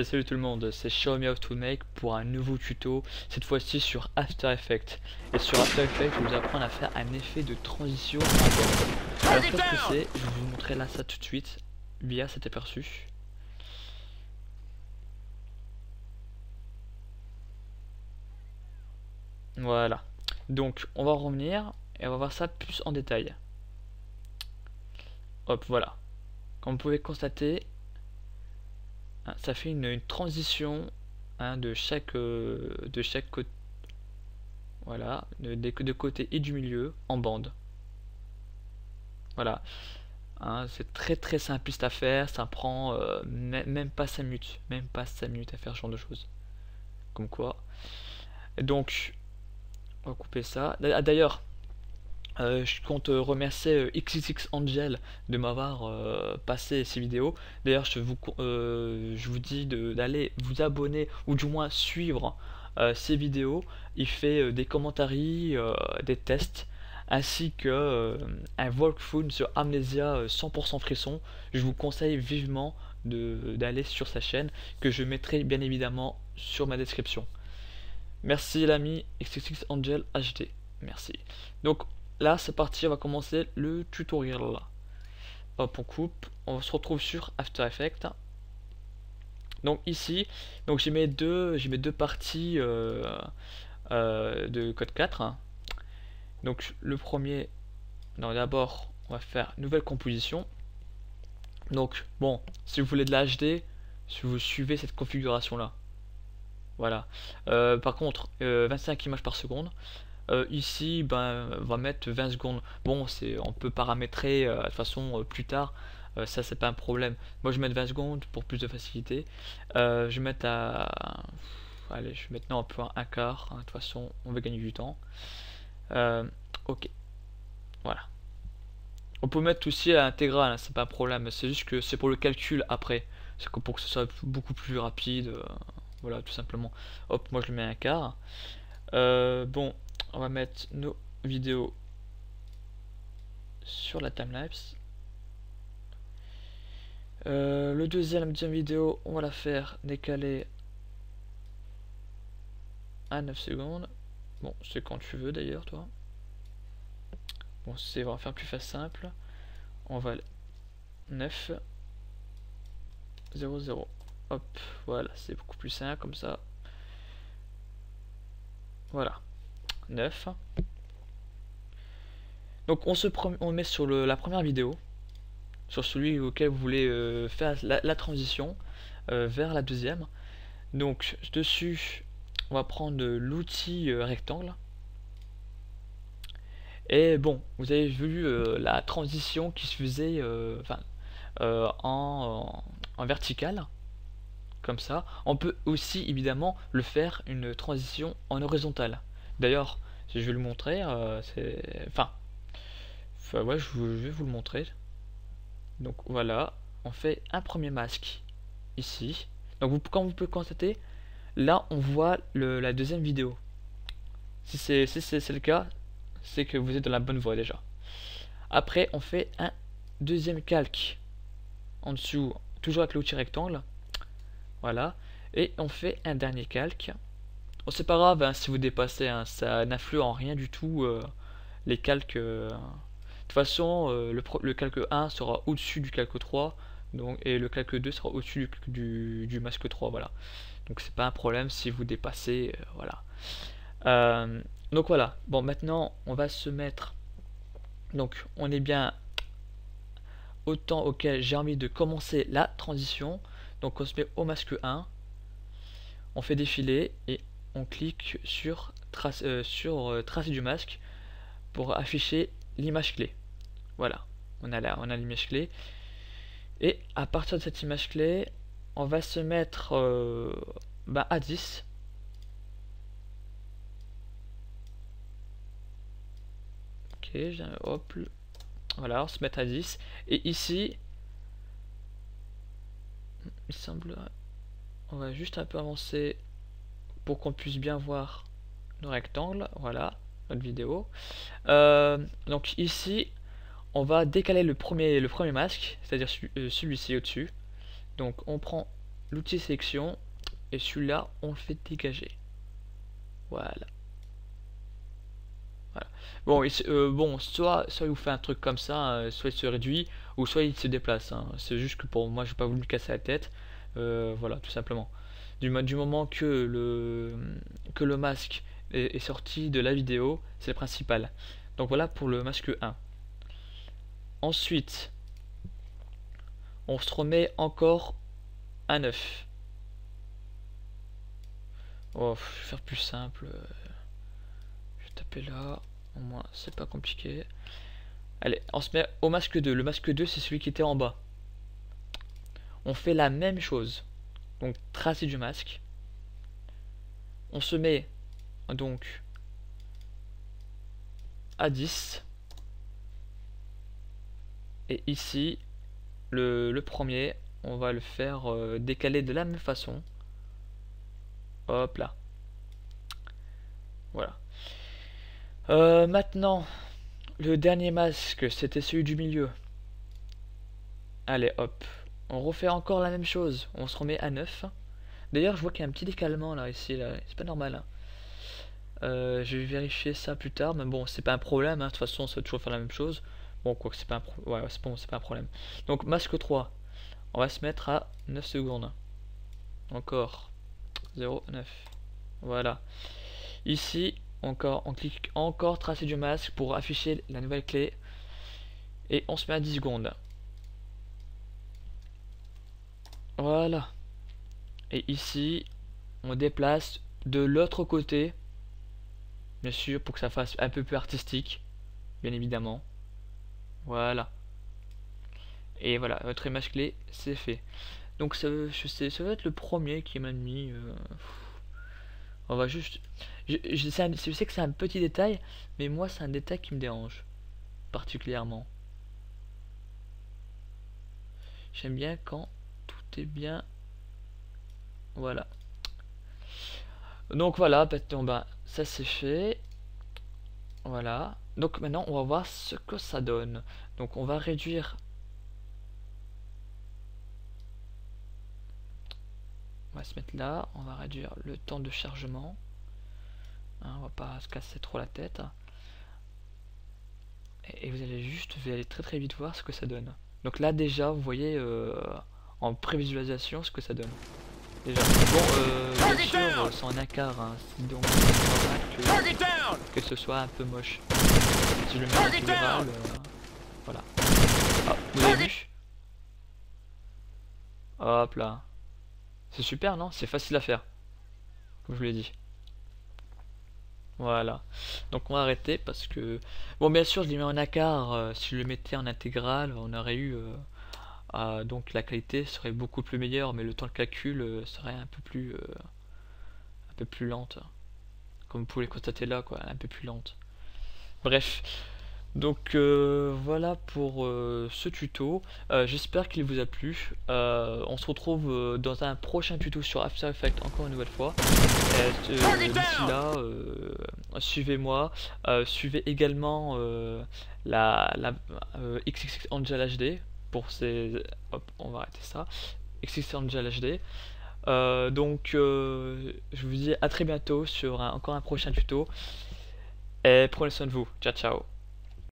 Salut tout le monde, c'est Show Me How to Make pour un nouveau tuto, cette fois-ci sur After Effects. Et sur After Effects, je vais vous apprendre à faire un effet de transition à bord. Alors qu'est-ce que c'est? Je vais vous montrer là ça tout de suite, via cet aperçu. Voilà, donc on va revenir et on va voir ça plus en détail. Hop, voilà. Comme vous pouvez constater, ça fait une transition de chaque côté. Voilà, de côté et du milieu en bande. Voilà, c'est très simpliste à faire, ça prend même pas 5 minutes, à faire ce genre de choses. Comme quoi. Et donc, on va couper ça. D'ailleurs, je compte remercier XXX Angel de m'avoir passé ces vidéos. D'ailleurs, je vous dis d'aller vous abonner ou du moins suivre ces vidéos. Il fait des commentaires, des tests, ainsi que un walkthrough sur Amnesia 100% frisson. Je vous conseille vivement d'aller sur sa chaîne, que je mettrai bien évidemment sur ma description. Merci l'ami XXX Angel HD. Merci. Donc là c'est parti, on va commencer le tutoriel. Hop, on coupe, on se retrouve sur After Effects. Donc ici, donc j'ai mes deux parties de code 4. Donc le premier, d'abord on va faire nouvelle composition. Donc bon, si vous voulez de la HD, si vous suivez cette configuration là, voilà. Par contre 25 images par seconde. Ici, ben, on va mettre 20 secondes. Bon, on peut paramétrer de toute façon plus tard. Ça, c'est pas un problème. Moi, je vais mettre 20 secondes pour plus de facilité. Je vais mettre à. Allez, je vais maintenant un peu un quart. De toute façon, on va gagner du temps. Ok. Voilà. On peut mettre aussi à intégral, c'est pas un problème. C'est juste que c'est pour le calcul après. C'est pour que ce soit beaucoup plus rapide. Voilà, tout simplement. Hop, moi je le mets à un quart. Bon, on va mettre nos vidéos sur la timelapse. La deuxième vidéo, on va la faire décaler à 9 secondes. Bon, c'est quand tu veux d'ailleurs, toi. Bon, on va faire plus simple. On va 9 0 0. Hop, voilà, c'est beaucoup plus simple comme ça. Voilà, 9. Donc on met sur la première vidéo, sur celui auquel vous voulez faire la transition vers la deuxième. Donc dessus, on va prendre l'outil rectangle. Et bon, vous avez vu la transition qui se faisait en vertical, comme ça. On peut aussi évidemment le faire une transition en horizontale. D'ailleurs, si je vais le montrer, ouais, je vais vous le montrer. Donc voilà, on fait un premier masque ici. Donc comme vous pouvez constater, là on voit la deuxième vidéo. Si c'est le cas, c'est que vous êtes dans la bonne voie déjà. Après on fait un deuxième calque en dessous, toujours avec l'outil rectangle. Voilà, et on fait un dernier calque. Bon, c'est pas grave hein, si vous dépassez, hein, ça n'influe en rien du tout les calques. De toute façon, le calque 1 sera au-dessus du calque 3, donc, et le calque 2 sera au-dessus du masque 3, voilà. Donc c'est pas un problème si vous dépassez, voilà. Donc voilà, bon maintenant on va se mettre, donc on est bien au temps auquel j'ai envie de commencer la transition. Donc on se met au masque 1, on fait défiler et on clique sur tracer du masque pour afficher l'image clé. Voilà, on a l'image clé. Et à partir de cette image clé, on va se mettre à 10. Ok, hop, voilà, on se met à 10. Et ici, il semble, on va juste un peu avancer pour qu'on puisse bien voir nos rectangles. Voilà, notre vidéo. Donc ici, on va décaler le premier masque, c'est-à-dire celui-ci au-dessus. Donc on prend l'outil sélection et celui-là on le fait dégager. Voilà. Bon, bon, soit il vous fait un truc comme ça, soit il se réduit, ou soit il se déplace. Hein. C'est juste que pour moi, j'ai pas voulu me casser la tête. Voilà, tout simplement. Du moment que le masque est sorti de la vidéo, c'est le principal. Donc voilà pour le masque 1. Ensuite, on se remet encore à 9. Oh, je vais faire plus simple. Je vais taper là. Au moins, c'est pas compliqué. Allez, on se met au masque 2. Le masque 2, c'est celui qui était en bas. On fait la même chose. Donc, tracé du masque. On se met donc à 10. Et ici, le premier, on va le faire décaler de la même façon. Hop là. Voilà. Maintenant, le dernier masque, c'était celui du milieu. Allez, hop. On refait encore la même chose. On se remet à 9. D'ailleurs, je vois qu'il y a un petit décalement là, ici. Là. C'est pas normal. Hein. Je vais vérifier ça plus tard. Mais bon, c'est pas un problème. Hein. De toute façon, ça va toujours faire la même chose. Bon, quoi que c'est pas un ouais, c'est bon, c'est pas un problème. Donc, masque 3. On va se mettre à 9 secondes. Encore. 0, 9. Voilà. Ici, encore, on clique encore tracer du masque pour afficher la nouvelle clé. Et on se met à 10 secondes. Voilà. Et ici, on déplace de l'autre côté. Bien sûr, pour que ça fasse un peu plus artistique. Bien évidemment. Voilà. Et voilà, votre image clé, c'est fait. Donc ça va être le premier qui m'a mis. On va juste. Je sais que c'est un petit détail, mais moi c'est un détail qui me dérange particulièrement. J'aime bien quand tout est bien. Voilà. Donc voilà, bah, ça c'est fait. Voilà. Donc maintenant on va voir ce que ça donne. Donc on va réduire. On va se mettre là, on va réduire le temps de chargement. Hein, on va pas se casser trop la tête. Et vous allez très très vite voir ce que ça donne. Donc là déjà vous voyez en prévisualisation ce que ça donne. Déjà. Bon bien sûr c'est en acard, hein, donc que ce soit un peu moche. Si je le mets en intégral, voilà. Ah, vous avez vu? Hop là. C'est super, non? C'est facile à faire. Comme je vous l'ai dit. Voilà. Donc on va arrêter parce que... Bon, bien sûr, je l'ai mis en acard. Si je le mettais en intégral, on aurait eu... donc la qualité serait beaucoup plus meilleure, mais le temps de calcul serait un peu plus lente. Comme vous pouvez le constater là, quoi. Un peu plus lente. Bref. Donc voilà pour ce tuto, j'espère qu'il vous a plu. On se retrouve dans un prochain tuto sur After Effects encore une nouvelle fois. D'ici là, suivez-moi, suivez également la XXX Angel HD pour ces... Hop, on va arrêter ça. XXX Angel HD. Donc je vous dis à très bientôt sur encore un prochain tuto. Et prenez soin de vous. Ciao ciao.